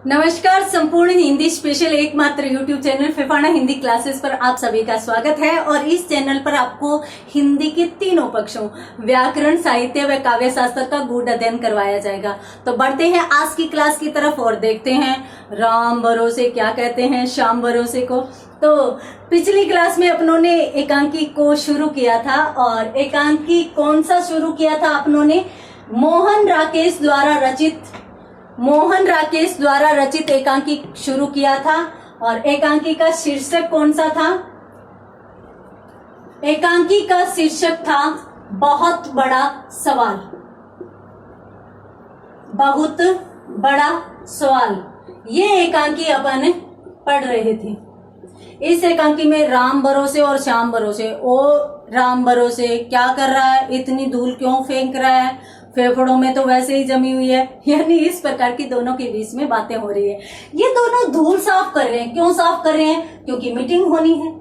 नमस्कार। संपूर्ण हिंदी स्पेशल एकमात्र YouTube channel Phefana Hindi classes पर आप सभी का स्वागत है। और इस चैनल पर आपको हिंदी के तीनों पक्षों व्याकरण, साहित्य व काव्य शास्त्र का गूढ़ अध्ययन करवाया जाएगा। तो बढ़ते हैं आज की क्लास की तरफ और देखते हैं राम भरोसे क्या कहते हैं श्याम भरोसे को। तो पिछली क्लास में अपनों ने एकांकी को शुरू किया था और एकांकी कौन सा शुरू किया था अपनों ने? मोहन राकेश द्वारा रचित एकांकी शुरू किया था। और एकांकी का शीर्षक कौन सा था? एकांकी का शीर्षक था बहुत बड़ा सवाल। बहुत बड़ा सवाल, ये एकांकी अपन पढ़ रहे थे। इस एकांकी में राम भरोसे और श्याम भरोसे। ओ राम भरोसे क्या कर रहा है, इतनी धूल क्यों फेंक रहा है, फेफड़ों में तो वैसे ही जमी हुई है। यानी इस प्रकार की दोनों के बीच में बातें हो रही है। ये दोनों धूल साफ कर रहे हैं। क्यों साफ कर रहे हैं? क्योंकि मीटिंग होनी है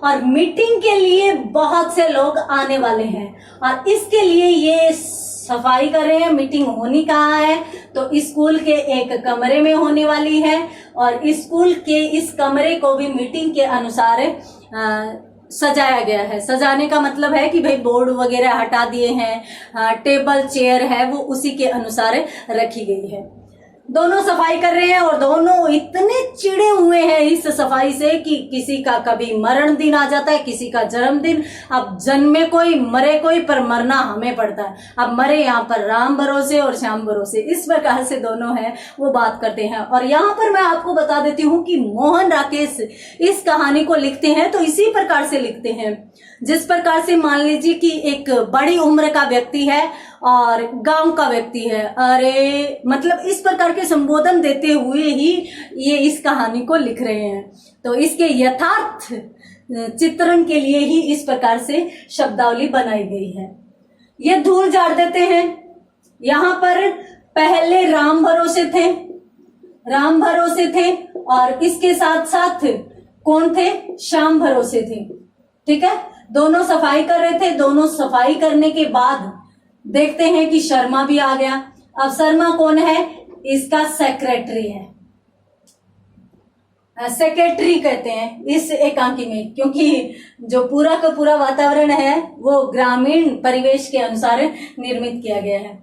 और मीटिंग के लिए बहुत से लोग आने वाले हैं और इसके लिए ये सफाई कर रहे हैं। मीटिंग होनी कहाँ है? तो स्कूल के एक कमरे में होने वाली है और स्कूल के इस कमरे को भी मीटिंग के अनुसार सजाया गया है। सजाने का मतलब है कि भाई बोर्ड वगैरह हटा दिए हैं, टेबल चेयर है वो उसी के अनुसार रखी गई है। दोनों सफाई कर रहे हैं और दोनों इतने चिढ़े हुए हैं इस सफाई से कि किसी का कभी मरण दिन आ जाता है, किसी का जन्मदिन। अब जन्मे कोई मरे कोई, पर मरना हमें पड़ता है। अब मरे यहाँ पर राम भरोसे और श्याम भरोसे, इस प्रकार से दोनों हैं वो बात करते हैं। और यहाँ पर मैं आपको बता देती हूँ कि मोहन राकेश इस कहानी को लिखते हैं तो इसी प्रकार से लिखते हैं जिस प्रकार से मान लीजिए कि एक बड़ी उम्र का व्यक्ति है और गांव का व्यक्ति है, अरे मतलब इस प्रकार के संबोधन देते हुए ही ये इस कहानी को लिख रहे हैं। तो इसके यथार्थ चित्रण के लिए ही इस प्रकार से शब्दावली बनाई गई है। ये धूल झाड़ देते हैं। यहाँ पर पहले राम भरोसे थे और इसके साथ साथ कौन थे? श्याम भरोसे थे। ठीक है, दोनों सफाई कर रहे थे। दोनों सफाई करने के बाद देखते हैं कि शर्मा भी आ गया। अब शर्मा कौन है? इसका सेक्रेटरी है। सेक्रेटरी कहते हैं इस एकांकी में, क्योंकि जो पूरा का पूरा वातावरण है वो ग्रामीण परिवेश के अनुसार निर्मित किया गया है।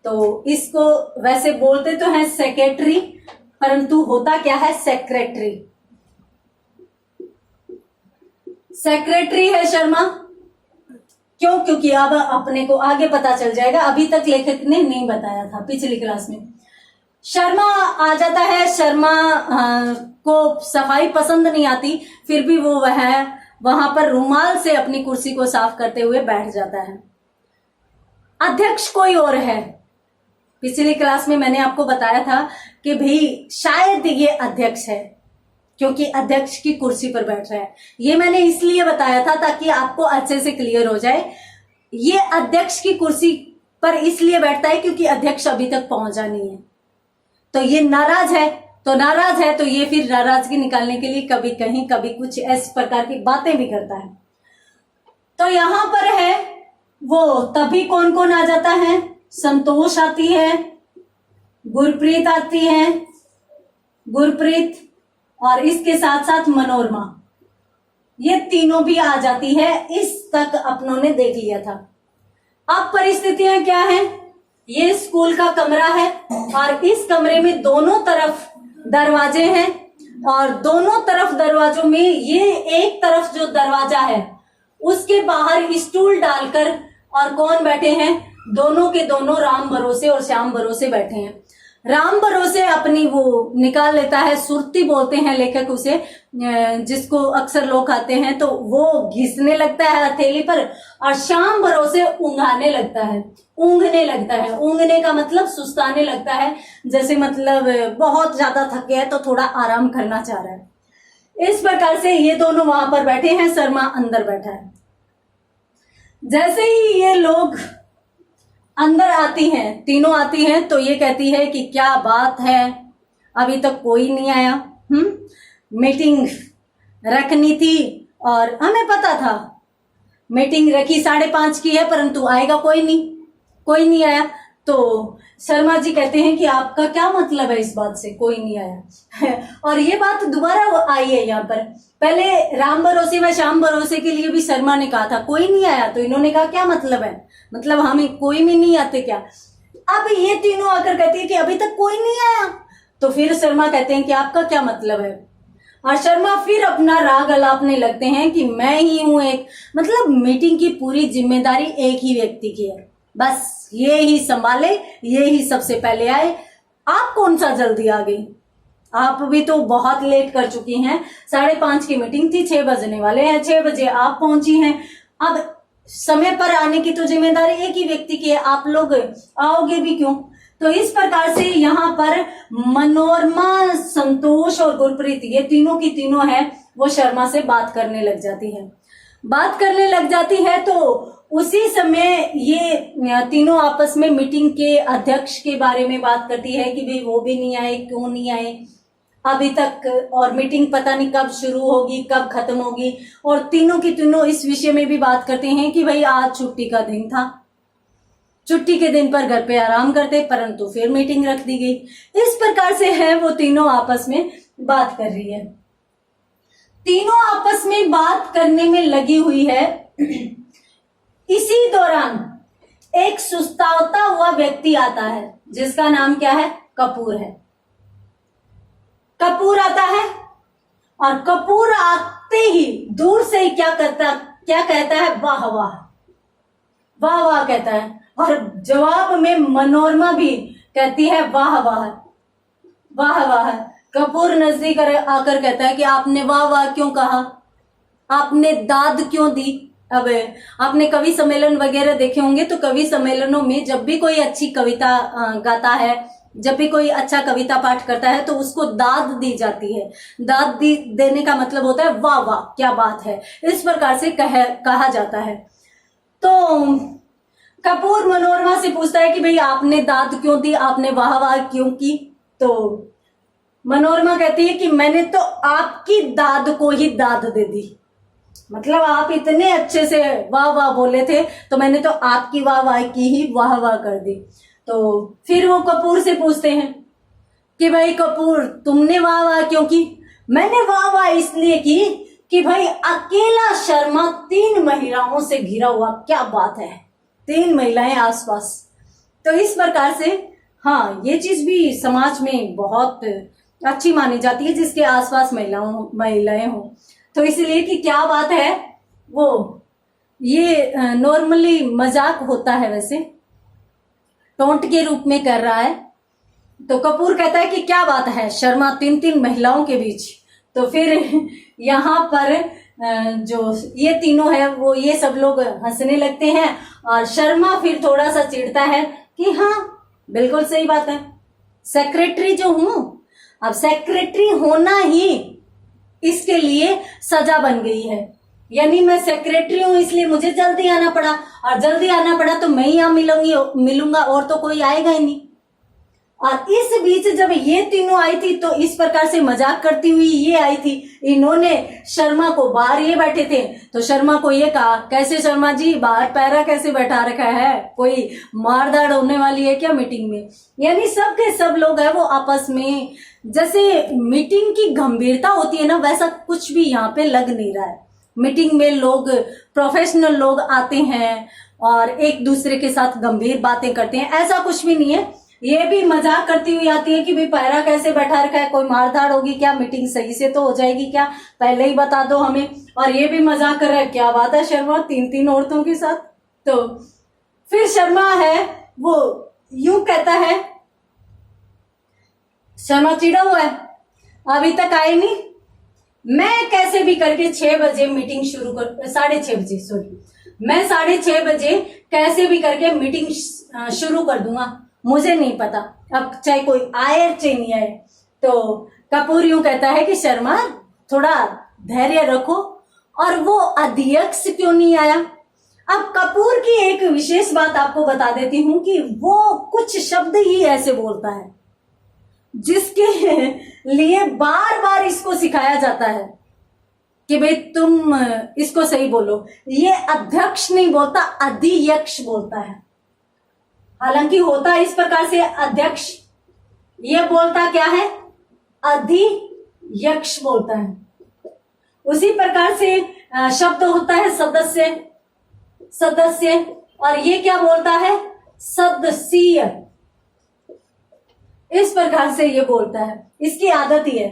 तो इसको वैसे बोलते तो है सेक्रेटरी, परंतु होता क्या है? सेक्रेटरी। सेक्रेटरी है शर्मा। क्यों? क्योंकि अब अपने को आगे पता चल जाएगा, अभी तक लेखक ने नहीं बताया था पिछली क्लास में। शर्मा आ जाता है। शर्मा को सफाई पसंद नहीं आती, फिर भी वो वहां पर रुमाल से अपनी कुर्सी को साफ करते हुए बैठ जाता है। अध्यक्ष कोई और है। पिछली क्लास में मैंने आपको बताया था कि भाई शायद ये अध्यक्ष है क्योंकि अध्यक्ष की कुर्सी पर बैठ रहा है। ये मैंने इसलिए बताया था ताकि आपको अच्छे से क्लियर हो जाए। ये अध्यक्ष की कुर्सी पर इसलिए बैठता है क्योंकि अध्यक्ष अभी तक पहुंचा नहीं है। तो ये नाराज है तो ये फिर नाराजगी निकालने के लिए कभी कहीं कभी कुछ इस प्रकार की बातें भी करता है। तो यहां पर है वो तभी कौन कौन आ जाता है? संतोष आती है, गुरप्रीत आती है, गुरप्रीत और इसके साथ साथ मनोरमा, ये तीनों भी आ जाती है। इस तक अपनों ने देख लिया था। अब परिस्थितियां क्या हैं? ये स्कूल का कमरा है और इस कमरे में दोनों तरफ दरवाजे हैं और दोनों तरफ दरवाजों में ये एक तरफ जो दरवाजा है उसके बाहर स्टूल डालकर और कौन बैठे हैं? दोनों के दोनों राम भरोसे और श्याम भरोसे बैठे हैं। राम भरोसे अपनी वो निकाल लेता है, सुरती बोलते हैं लेखक उसे, जिसको अक्सर लोग खाते हैं, तो वो घिसने लगता है हथेली पर और श्याम भरोसे ऊँघने लगता है। ऊँघने का मतलब सुस्ताने लगता है, जैसे मतलब बहुत ज्यादा थक गया है तो थोड़ा आराम करना चाह रहा है। इस प्रकार से ये दोनों वहां पर बैठे हैं, शर्मा अंदर बैठा है। जैसे ही ये लोग अंदर आती हैं, तीनों आती हैं, तो ये कहती है कि क्या बात है, अभी तक कोई नहीं आया। मीटिंग रखनी थी और हमें पता था मीटिंग रखी 5:30 की है, परंतु आएगा कोई नहीं आया। तो शर्मा जी कहते हैं कि आपका क्या मतलब है इस बात से, कोई नहीं आया। और ये बात दोबारा आई है यहाँ पर। पहले राम भरोसे व श्याम भरोसे के लिए भी शर्मा ने कहा था कोई नहीं आया, तो इन्होंने कहा क्या मतलब है, मतलब हमें कोई भी नहीं आते क्या। अब ये तीनों आकर कहती है कि अभी तक कोई नहीं आया, तो फिर शर्मा कहते हैं कि आपका क्या मतलब है। और शर्मा फिर अपना राग अलापने लगते हैं कि मैं ही हूं एक, मतलब मीटिंग की पूरी जिम्मेदारी एक ही व्यक्ति की है, बस ये ही संभाले, ये ही सबसे पहले आए, आप कौन सा जल्दी आ गई, आप भी तो बहुत लेट कर चुकी हैं। 5:30 की मीटिंग थी, 6 बजने वाले हैं, 6 बजे आप पहुंची हैं। अब समय पर आने की तो जिम्मेदारी एक ही व्यक्ति की है, आप लोग आओगे भी क्यों। तो इस प्रकार से यहाँ पर मनोरमा, संतोष और गुरप्रीत, ये तीनों की तीनों है वो शर्मा से बात करने लग जाती है। बात करने लग जाती है तो उसी समय ये तीनों आपस में मीटिंग के अध्यक्ष के बारे में बात करती है कि भाई वो भी नहीं आए, क्यों नहीं आए अभी तक, और मीटिंग पता नहीं कब शुरू होगी कब खत्म होगी। और तीनों की तीनों इस विषय में भी बात करते हैं कि भाई आज छुट्टी का दिन था, छुट्टी के दिन पर घर पे आराम करते, परंतु फिर मीटिंग रख दी गई। इस प्रकार से है वो तीनों आपस में बात कर रही है। तीनों आपस में बात करने में लगी हुई है। इसी दौरान एक सुस्तावता हुआ व्यक्ति आता है जिसका नाम क्या है, कपूर है। कपूर आता है और कपूर आते ही दूर से ही क्या कहता है, वाह वाह, वाह वाह कहता है। और जवाब में मनोरमा भी कहती है वाह वाह, वाह वाह। कपूर नजदीक आकर कहता है कि आपने वाह वाह क्यों कहा, आपने दाद क्यों दी। अब आपने कवि सम्मेलन वगैरह देखे होंगे, तो कवि सम्मेलनों में जब भी कोई अच्छी कविता गाता है, जब भी कोई अच्छा कविता पाठ करता है, तो उसको दाद दी जाती है। दाद देने का मतलब होता है वाह वाह क्या बात है, इस प्रकार से कहा जाता है। तो कपूर मनोरमा से पूछता है कि भाई आपने दाद क्यों दी, आपने वाह वाह क्यों की। तो मनोरमा कहती है कि मैंने तो आपकी दाद को ही दाद दे दी, मतलब आप इतने अच्छे से वाह वाह बोले थे तो मैंने तो आपकी वाह वाह की ही वाह वाह कर दी। तो फिर वो कपूर से पूछते हैं कि भाई कपूर तुमने वाह वाह क्यों की। मैंने वाह वाह इसलिए की कि भाई अकेला शर्मा 3 महिलाओं से घिरा हुआ, क्या बात है, 3 महिलाएं आसपास। तो इस प्रकार से हाँ, ये चीज भी समाज में बहुत अच्छी मानी जाती है जिसके आसपास महिलाएं हों। तो इसलिए कि क्या बात है, वो ये नॉर्मली मजाक होता है, वैसे टोंट के रूप में कर रहा है। तो कपूर कहता है कि क्या बात है शर्मा 3 महिलाओं के बीच। तो फिर यहाँ पर जो ये तीनों है वो ये सब लोग हंसने लगते हैं और शर्मा फिर थोड़ा सा चिढ़ता है कि हाँ बिल्कुल सही बात है, सेक्रेटरी जो हूं, अब सेक्रेटरी होना ही इसके लिए सजा बन गई है, यानी मैं सेक्रेटरी हूं इसलिए मुझे जल्दी आना पड़ा, और जल्दी आना पड़ा तो मैं ही यहाँ मिलूंगा और तो कोई आएगा ही नहीं। और इस बीच जब ये तीनों आई थी तो इस प्रकार से मजाक करती हुई ये आई थी, इन्होंने शर्मा को, बाहर ये बैठे थे तो शर्मा को ये कहा, कैसे शर्मा जी बाहर पैरा कैसे बैठा रखा है, कोई मारधाड़ होने वाली है क्या मीटिंग में। यानी सब के सब लोग है वो आपस में, जैसे मीटिंग की गंभीरता होती है ना, वैसा कुछ भी यहाँ पे लग नहीं रहा है। मीटिंग में लोग, प्रोफेशनल लोग आते हैं और एक दूसरे के साथ गंभीर बातें करते हैं, ऐसा कुछ भी नहीं है। ये भी मजाक करती हुई आती है कि भाई पैरा कैसे बैठा रखा है, कोई मारधाड़ होगी क्या, मीटिंग सही से तो हो जाएगी क्या, पहले ही बता दो हमें। और ये भी मजाक कर रहा है, क्या बात है शर्मा 3 औरतों के साथ। तो फिर शर्मा है वो यूं कहता है, शर्मा चिड़ा हुआ है, अभी तक आए नहीं, मैं कैसे भी करके 6 बजे मीटिंग शुरू कर, 6:30 बजे, सॉरी, मैं 6:30 बजे कैसे भी करके मीटिंग शुरू कर दूंगा, मुझे नहीं पता अब चाहे कोई आए चाहे नहीं आए। तो कपूर यूं कहता है कि शर्मा थोड़ा धैर्य रखो, और वो अध्यक्ष क्यों नहीं आया। अब कपूर की एक विशेष बात आपको बता देती हूं कि वो कुछ शब्द ही ऐसे बोलता है जिसके लिए बार बार इसको सिखाया जाता है कि भाई तुम इसको सही बोलो। ये अध्यक्ष नहीं बोलता, अध्यक्ष बोलता है। हालांकि होता इस प्रकार से अध्यक्ष, ये बोलता क्या है, अध्यक्ष बोलता है। उसी प्रकार से शब्द होता है सदस्य, सदस्य, और ये क्या बोलता है, सदस्यीय। इस प्रकार से ये बोलता है, इसकी आदत ही है।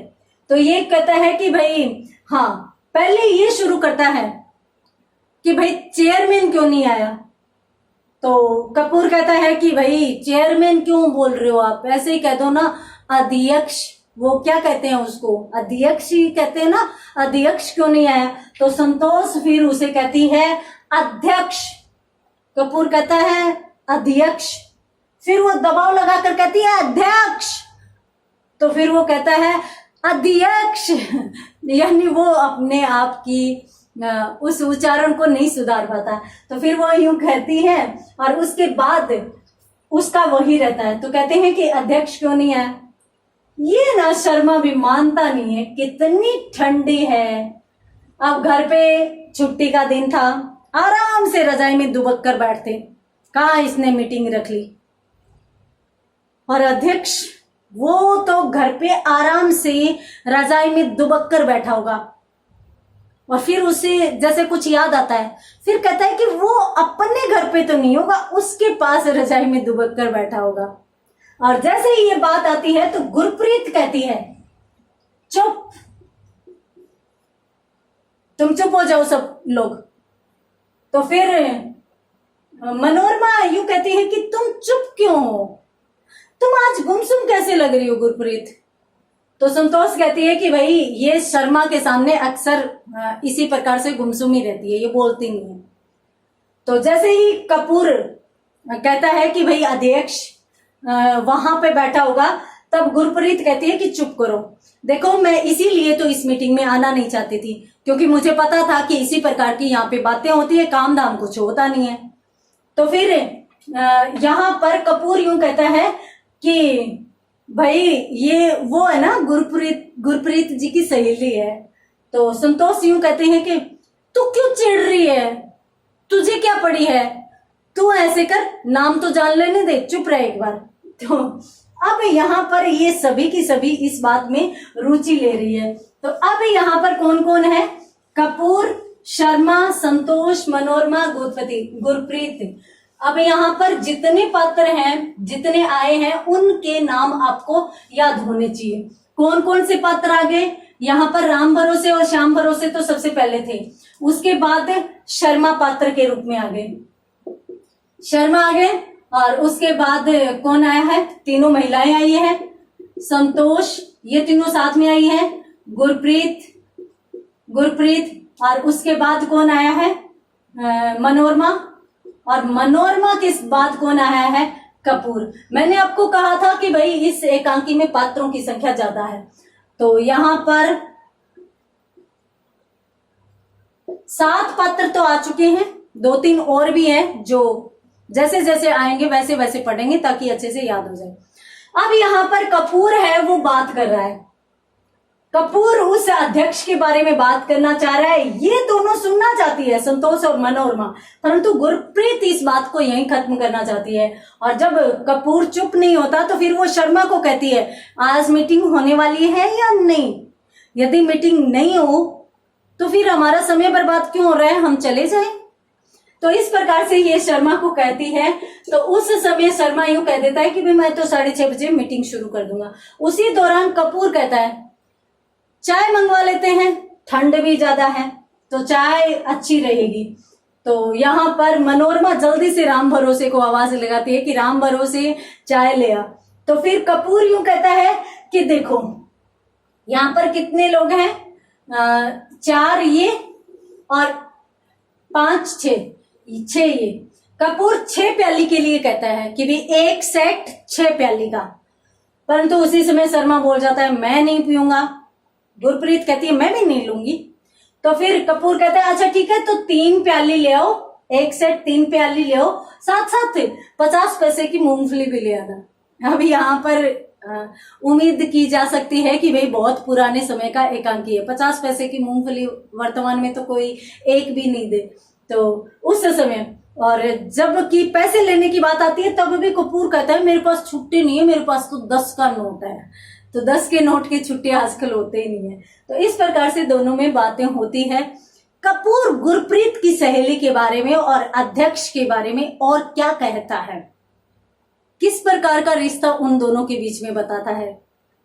तो ये कहता है कि भाई, हाँ, पहले ये शुरू करता है कि भाई चेयरमैन क्यों नहीं आया। तो कपूर कहता है कि भाई चेयरमैन क्यों बोल रहे हो आप, ऐसे ही कह दो ना, अध्यक्ष। वो क्या कहते हैं उसको, अध्यक्ष ही कहते हैं ना, अध्यक्ष क्यों नहीं आया। तो संतोष फिर उसे कहती है अध्यक्ष, कपूर कहता है अध्यक्ष, फिर वो दबाव लगाकर कहती है अध्यक्ष, तो फिर वो कहता है अध्यक्ष, यानी वो अपने आप की उस उच्चारण को नहीं सुधार पाता। तो फिर वो यूं कहती है और उसके बाद उसका वही रहता है। तो कहते हैं कि अध्यक्ष क्यों नहीं आया। ये ना शर्मा भी मानता नहीं है, कितनी ठंडी है। अब घर पे छुट्टी का दिन था, आराम से रजाई में दुबक कर बैठते, कहाँ इसने मीटिंग रख ली। और अध्यक्ष वो तो घर पे आराम से रजाई में दुबक कर बैठा होगा, और फिर उसे जैसे कुछ याद आता है, फिर कहता है कि वो अपने घर पे तो नहीं होगा, उसके पास रजाई में दुबक कर बैठा होगा। और जैसे ही ये बात आती है तो गुरप्रीत कहती है चुप, तुम चुप हो जाओ सब लोग। तो फिर मनोरमा यूं कहती है कि तुम चुप क्यों हो, तुम आज गुमसुम कैसे लग रही हो गुरप्रीत। तो संतोष कहती है कि भाई ये शर्मा के सामने अक्सर इसी प्रकार से गुमसुम ही रहती है, ये बोलती नहीं है। तो जैसे ही कपूर कहता है कि भाई अध्यक्ष वहां पे बैठा होगा, तब गुरप्रीत कहती है कि चुप करो। देखो, मैं इसीलिए तो इस मीटिंग में आना नहीं चाहती थी, क्योंकि मुझे पता था कि इसी प्रकार की यहाँ पे बातें होती है, काम धाम कुछ होता नहीं है। तो फिर यहाँ पर कपूर यूं कहता है कि भाई ये वो है ना, गुरप्रीत जी की सहेली है। तो संतोष यूं कहते हैं कि तू क्यों चिढ़ रही है, तुझे क्या पड़ी है, तू ऐसे कर, नाम तो जान लेने दे, चुप रहे एक बार। तो अब यहाँ पर ये सभी की सभी इस बात में रुचि ले रही है। तो अब यहाँ पर कौन कौन है, कपूर, शर्मा, संतोष, मनोरमा, गुरप्रीत। अब यहाँ पर जितने पात्र हैं, जितने आए हैं, उनके नाम आपको याद होने चाहिए। कौन कौन से पात्र आ गए यहाँ पर, राम भरोसे और श्याम भरोसे तो सबसे पहले थे, उसके बाद शर्मा पात्र के रूप में आ गए, शर्मा आ गए, और उसके बाद कौन आया है, तीनों महिलाएं आई हैं, संतोष, ये तीनों साथ में आई हैं, गुरप्रीत, और उसके बाद कौन आया है, मनोरमा, और मनोरमा के बाद कौन आया है, कपूर। मैंने आपको कहा था कि भाई इस एकांकी में पात्रों की संख्या ज्यादा है। तो यहाँ पर 7 पात्र तो आ चुके हैं, 2-3 और भी हैं जो जैसे जैसे आएंगे वैसे वैसे पढ़ेंगे ताकि अच्छे से याद हो जाए। अब यहाँ पर कपूर है, वो बात कर रहा है, कपूर उस अध्यक्ष के बारे में बात करना चाह रहा है। ये दोनों सुनना चाहती है, संतोष और मनोरमा, परंतु गुरप्रीत इस बात को यहीं खत्म करना चाहती है। और जब कपूर चुप नहीं होता तो फिर वो शर्मा को कहती है, आज मीटिंग होने वाली है या नहीं, यदि मीटिंग नहीं हो तो फिर हमारा समय बर्बाद क्यों हो रहा है, हम चले जाएं। तो इस प्रकार से ये शर्मा को कहती है। तो उस समय शर्मा यूं कह देता है कि भाई मैं तो 6:30 बजे मीटिंग शुरू कर दूंगा। उसी दौरान कपूर कहता है चाय मंगवा लेते हैं, ठंड भी ज्यादा है तो चाय अच्छी रहेगी। तो यहाँ पर मनोरमा जल्दी से राम भरोसे को आवाज लगाती है कि राम भरोसे चाय ले आ। तो फिर कपूर यूं कहता है कि देखो यहाँ पर कितने लोग हैं, 4 ये और 5 6 ये। कपूर 6 प्याली के लिए कहता है कि भी 1 सेट 6 प्याली का, परंतु उसी समय शर्मा बोल जाता है मैं नहीं पीऊंगा। गुरप्रीत कहती है मैं भी नहीं लूंगी। तो फिर कपूर कहता है अच्छा ठीक है, तो 3 प्याली ले आओ, 1 सेट 3 प्याली ले आओ, साथ साथ 50 पैसे की मूंगफली भी ले आना। अब यहाँ पर उम्मीद की जा सकती है कि भाई बहुत पुराने समय का एकांकी है, 50 पैसे की मूंगफली वर्तमान में तो कोई एक भी नहीं दे। तो उस समय और जब कि पैसे लेने की बात आती है तब भी कपूर कहता है मेरे पास छुट्टी नहीं है, मेरे पास तो 10 का नोट है। तो 10 के नोट की छुट्टी आजकल होते ही नहीं है। तो इस प्रकार से दोनों में बातें होती है। कपूर गुरप्रीत की सहेली के बारे में और अध्यक्ष के बारे में और क्या कहता है, किस प्रकार का रिश्ता उन दोनों के बीच में बताता है,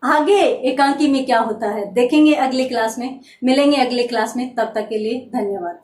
आगे एकांकी में क्या होता है, देखेंगे अगली क्लास में। मिलेंगे अगली क्लास में, तब तक के लिए धन्यवाद।